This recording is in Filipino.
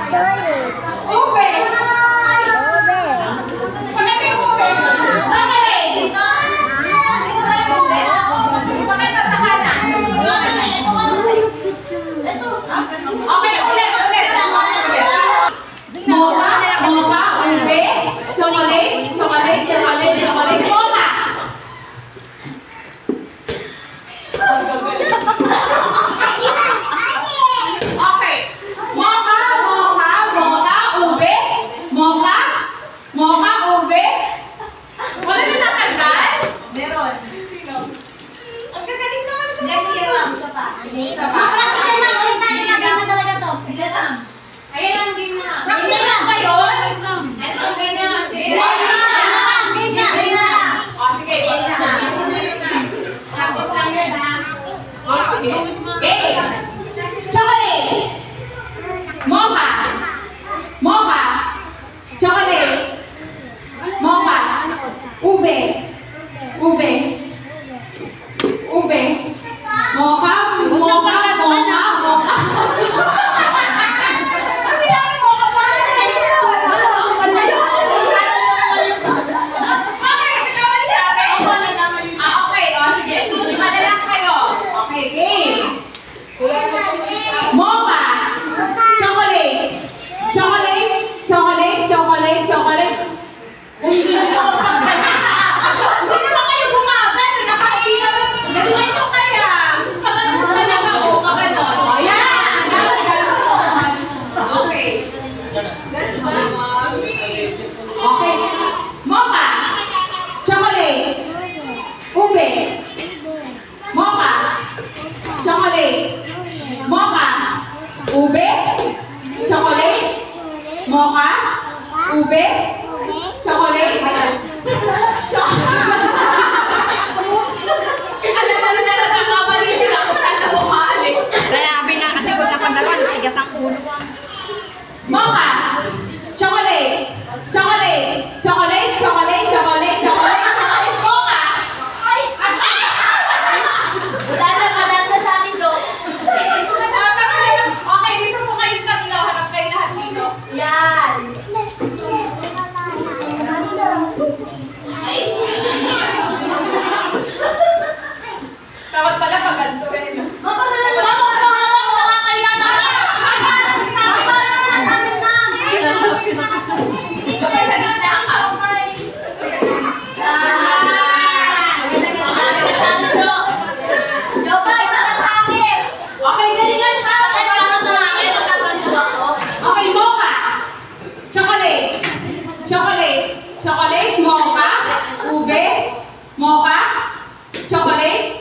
Ube. Pakita yung ube. Chocolate. Pakita sa kanan. Okay, ulit. Mocha, ube, chocolate, mocha. Okay. Mocha, ube. Wala na natanggal? Meron. Sino? Ang gagaling naman ito. Hindi, sige ma'am. Isa pa. Isa pa. Kasi ma'am, ulit natin natin talaga to. Sige lang. Ayan ang game na. Practice lang kayo. Ito, game na. Sige. Game na. O, sige. Tapos lang yan, ha? O, sige. Game. Chocolate. Mocha. Chocolate. Mocha. Ube. Mocha. Kasi namin mocha pa. Okay, nagkamali siya. Okay, o sige. Lima na lang kayo. Okay, game. Mocha. Chocolate. Hindi naman kayo gumagan. Nakauwi naman. Ganyan nyo kaya. Pagano talaga o. Pagano. Ayan. Okay. Okay. Mocha. Chocolate. Ube. Mocha. Chocolate. Mocha. Ube. Chocolate. Mocha. Ube. Chocolate. Alam na nagkakamali sila kung saan na bumaalis. Grabe na kasi kung napagdaruan, tigas ang ulo ah. Mocha. Chocolate. Mocha. Wala na sa akin do. Okay, dito po kayong tatlo. Harap kayo lahat dito. Yan. Dapat pala paganto eh. Okay, ganyan ha. Okay, mocha. Chocolate, mocha, ube, mocha, chocolate.